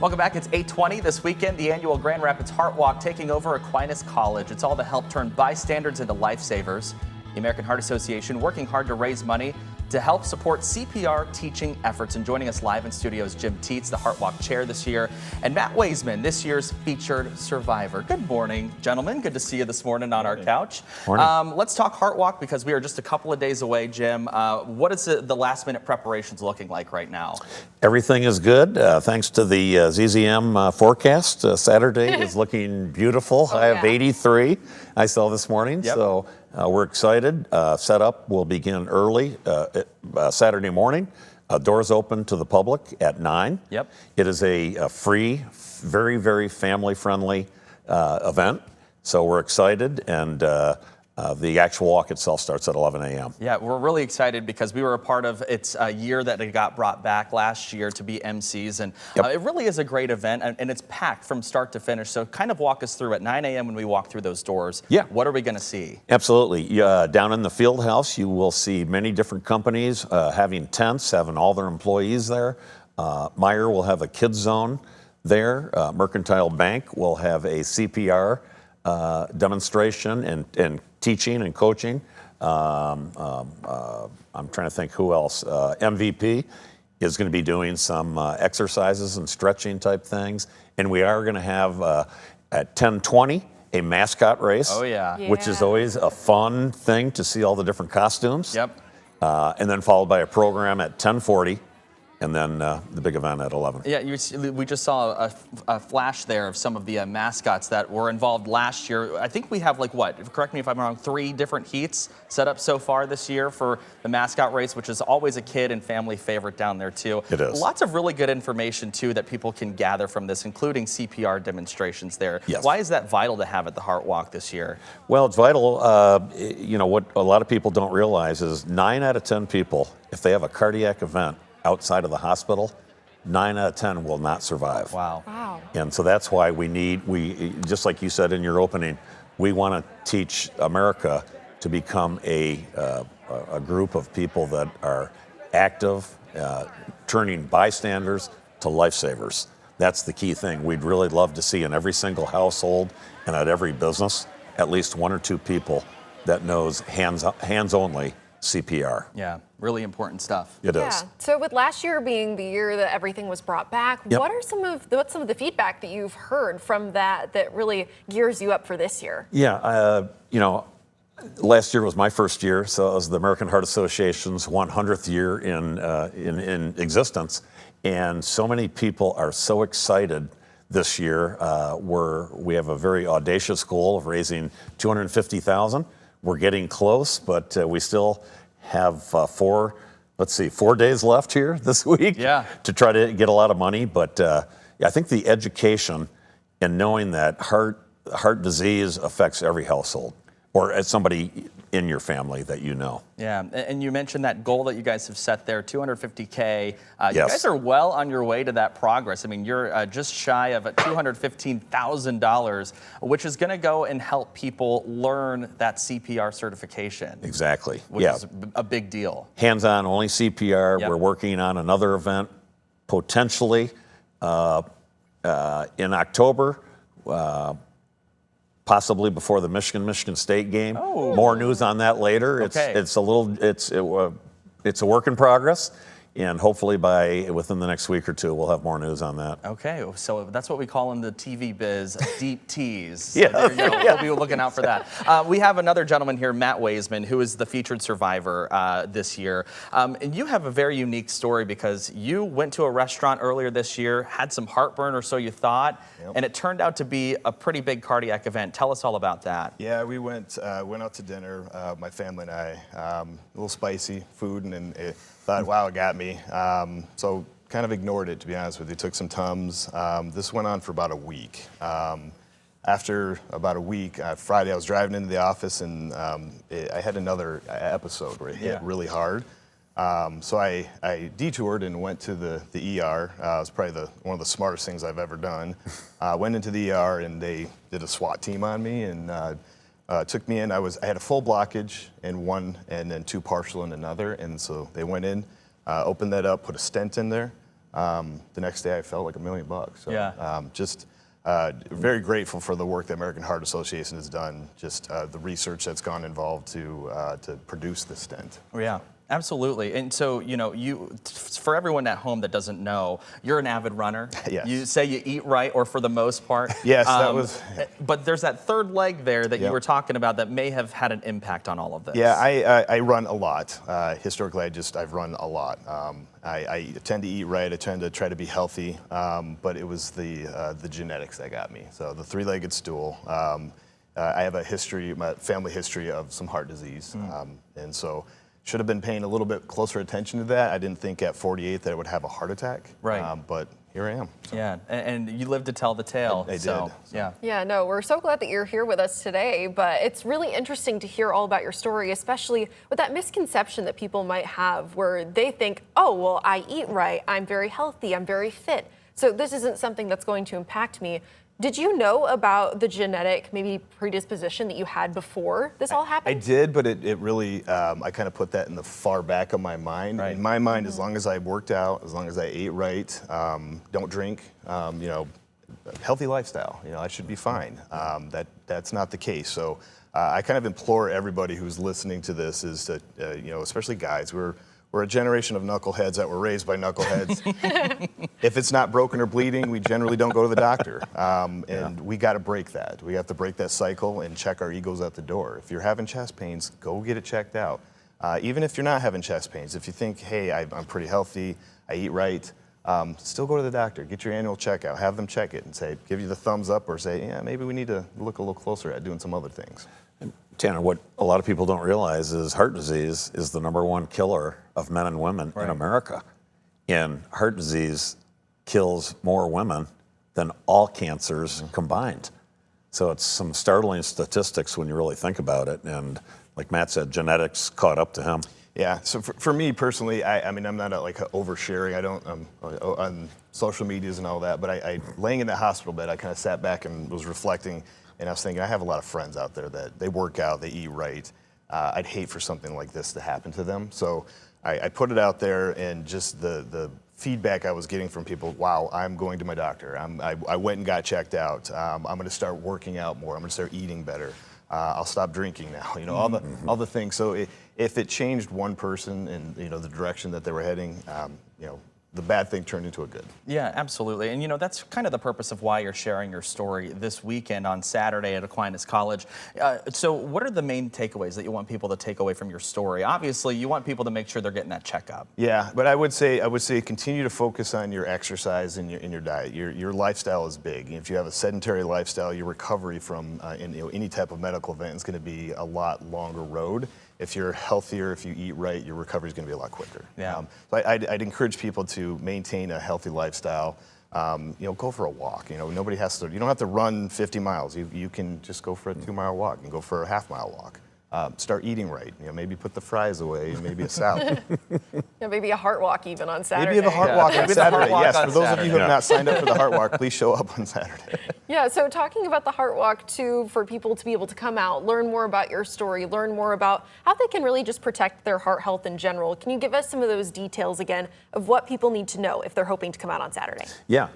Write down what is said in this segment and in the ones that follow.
Welcome back. It's 8:20 this weekend. The annual Grand Rapids Heart Walk taking over Aquinas College. It's all to help turn bystanders into lifesavers. The American Heart Association working hard to raise money to help support CPR teaching efforts. And joining us live in studio is Jim Teets, the Heart Walk chair this year, and Matt Waisman, this year's featured survivor. Good morning, gentlemen. Good to see you this morning on our couch. Morning. Let's talk Heart Walk because we are just a couple of days away, Jim. What is the last minute preparations looking like right now? Everything is good. Thanks to the ZZM forecast. Saturday is looking beautiful. High of 83 I saw this morning. Yep. So we're excited. Setup will begin early Saturday morning. Doors open to the public at 9. Yep. It is a free, very, very family-friendly event. So we're excited, and the actual walk itself starts at 11 a.m. Yeah, we're really excited because we were a part of its year that it got brought back last year to be MCs, and it really is a great event, and it's packed from start to finish. So kind of walk us through at 9 a.m. when we walk through those doors. Yeah. What are we going to see? Absolutely. Down in the field house, you will see many different companies having tents, having all their employees there. Meyer will have a kids zone there. Mercantile Bank will have a CPR demonstration and teaching and coaching. I'm trying to think who else. MVP is going to be doing some exercises and stretching type things. And we are going to have at 10:20 a mascot race. Oh, yeah. Which is always a fun thing to see all the different costumes. Yep. And then followed by a program at 10:40. And then the big event at 11. Yeah, we just saw a flash there of some of the mascots that were involved last year. I think we have correct me if I'm wrong, 3 different heats set up so far this year for the mascot race, which is always a kid and family favorite down there too. It is. Lots of really good information too that people can gather from this, including CPR demonstrations there. Yes. Why is that vital to have at the Heart Walk this year? Well, it's vital. What a lot of people don't realize is 9 out of 10 people, if they have a cardiac event outside of the hospital, 9 out of 10 will not survive. Wow. Wow. And so that's why we just like you said in your opening, we want to teach America to become a group of people that are active, turning bystanders to lifesavers. That's the key thing. We'd really love to see in every single household and at every business at least 1 or 2 people that knows hands only CPR. Yeah, really important stuff. It is. So with last year being the year that everything was brought back, what's some of the feedback that you've heard from that really gears you up for this year? Yeah, last year was my first year, so it was the American Heart Association's 100th year in existence, and so many people are so excited this year. We have a very audacious goal of raising $250,000. We're getting close, but we still have 4 days left here this week to try to get a lot of money. But I think the education and knowing that heart disease affects every household or somebody in your family that you know. Yeah, and you mentioned that goal that you guys have set there, $250K. You Yes. guys are well on your way to that progress. I mean, you're just shy of $215,000, which is going to go and help people learn that CPR certification. Exactly. Which is a big deal. Hands-on only CPR. Yep. We're working on another event potentially in October. Possibly before the Michigan State game. Oh. More news on that later. Okay. It's a work in progress, and hopefully within the next week or 2 we'll have more news on that. Okay, so that's what we call in the TV biz deep tease. Yeah. So there you go. We'll be looking out for that. We have another gentleman here, Matt Waisman, who is the featured survivor this year. And you have a very unique story because you went to a restaurant earlier this year, had some heartburn or so you thought, and it turned out to be a pretty big cardiac event. Tell us all about that. Yeah, we went out to dinner, my family and I. A little spicy food, and thought, wow, it got me. So kind of ignored it, to be honest with you. Took some Tums. This went on for about a week. After about a week, Friday, I was driving into the office, and I had another episode where it hit really hard. So I detoured and went to the ER. It was probably one of the smartest things I've ever done. Went into the ER, and they did a SWAT team on me and took me in. I had a full blockage in one and then 2 partial in another. And so they went in, opened that up, put a stent in there, the next day I felt like $1 million. So Yeah. just very grateful for the work the American Heart Association has done, just the research that's gone involved to produce the stent. Yeah. Absolutely. And so, for everyone at home that doesn't know, you're an avid runner. Yes. You say you eat right, or for the most part. Yes, that was. But there's that third leg there that you Yep. were talking about that may have had an impact on all of this. Yeah, I run a lot. Historically, I've run a lot. I tend to eat right. I tend to try to be healthy. But it was the genetics that got me. So the three-legged stool. I have my family history of some heart disease, and so. Should have been paying a little bit closer attention to that. I didn't think at 48 that I would have a heart attack. Right. But here I am. So. Yeah, and you lived to tell the tale. I did. So, yeah. Yeah, no, we're so glad that you're here with us today, but it's really interesting to hear all about your story, especially with that misconception that people might have where they think, oh, well, I eat right, I'm very healthy, I'm very fit, so this isn't something that's going to impact me. Did you know about the genetic maybe predisposition that you had before this all happened? I did, but it really, I kind of put that in the far back of my mind. Right. In my mind, as long as I worked out, as long as I ate right, don't drink, healthy lifestyle, I should be fine. That's not the case. So I kind of implore everybody who's listening to this is to, especially guys, we're a generation of knuckleheads that were raised by knuckleheads. If it's not broken or bleeding, we generally don't go to the doctor. And we got to break that. We have to break that cycle and check our egos at the door. If you're having chest pains, go get it checked out. Even if you're not having chest pains, if you think, hey, I'm pretty healthy, I eat right, still go to the doctor. Get your annual checkout. Have them check it and say, give you the thumbs up or say, yeah, maybe we need to look a little closer at doing some other things. Tanner, what a lot of people don't realize is heart disease is the #1 killer of men and women in America. And heart disease kills more women than all cancers combined. So it's some startling statistics when you really think about it. And like Matt said, genetics caught up to him. Yeah, so for me personally, I mean, I'm not oversharing. I don't, on social medias and all that, but I laying in the hospital bed, I kind of sat back and was reflecting. And I was thinking, I have a lot of friends out there that they work out, they eat right. I'd hate for something like this to happen to them. So I put it out there, and just the feedback I was getting from people, wow, I'm going to my doctor. I went and got checked out. I'm going to start working out more. I'm going to start eating better. I'll stop drinking now. All the things. So if it changed one person in the direction that they were heading, the bad thing turned into a good. Yeah, absolutely. And that's kind of the purpose of why you're sharing your story this weekend on Saturday at Aquinas College. So what are the main takeaways that you want people to take away from your story? Obviously, you want people to make sure they're getting that checkup. Yeah, but I would say continue to focus on your exercise and your diet. Your lifestyle is big. If you have a sedentary lifestyle, your recovery from any type of medical event is going to be a lot longer road. If you're healthier, if you eat right, your recovery is going to be a lot quicker. Yeah. So I'd encourage people to maintain a healthy lifestyle. Go for a walk. Nobody has to. You don't have to run 50 miles. You can just go for a 2-mile walk and go for a half-mile walk. Start eating right. Maybe put the fries away and maybe a salad. Maybe a heart walk even on Saturday. Maybe the heart walk on Maybe the heart Saturday. walk Yes, on for those of you who have Saturday. not signed up for the heart walk, please show up on Saturday. Yeah, so talking about the heart walk too, for people to be able to come out, learn more about your story, learn more about how they can really just protect their heart health in general. Can you give us some of those details again of what people need to know if they're hoping to come out on Saturday? Yeah.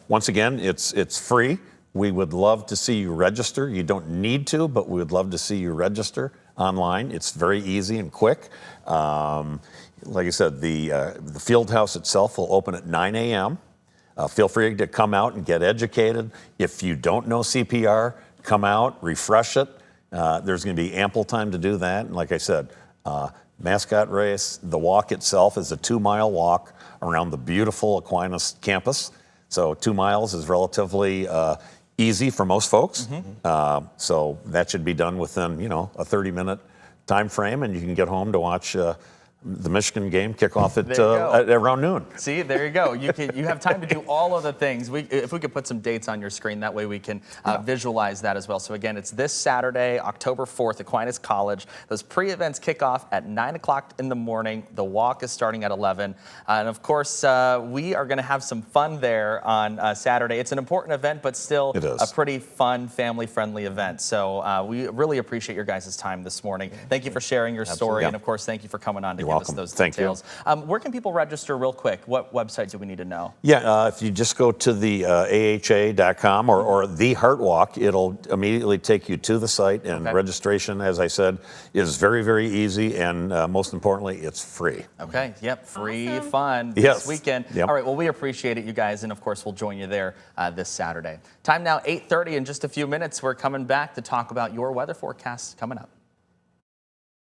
Once again, it's free. We would love to see you register. You don't need to, but we would love to see you register online. It's very easy and quick. Like I said, the field house itself will open at 9 a.m. Feel free to come out and get educated. If you don't know CPR, come out, refresh it. There's going to be ample time to do that. And like I said, mascot race, the walk itself is a 2-mile walk around the beautiful Aquinas campus. So 2 miles is relatively easy for most folks. So that should be done within, a 30-minute time frame, and you can get home to watch the Michigan game kick off at around noon. See, there you go. You have time to do all of the things. If we could put some dates on your screen, that way we can visualize that as well. So again, it's this Saturday, October 4th, Aquinas College. Those pre-events kick off at 9 o'clock in the morning. The walk is starting at 11. And of course, we are going to have some fun there on Saturday. It's an important event, but still a pretty fun, family-friendly event. So we really appreciate your guys' time this morning. Thank you for sharing your story. And of course, thank you for coming on to give welcome. us those Thank you. details. Where can people register real quick? What website do we need to know? Yeah, if you just go to the AHA.com or the Heart Walk, it'll immediately take you to the site, and registration, as I said, is very, very easy, and most importantly, it's free. Okay, yep, free Awesome. fun Yes. this weekend. Yep. All right, well, we appreciate it, you guys, and of course, we'll join you there this Saturday. Time now, 8:30. In just a few minutes, we're coming back to talk about your weather forecast coming up.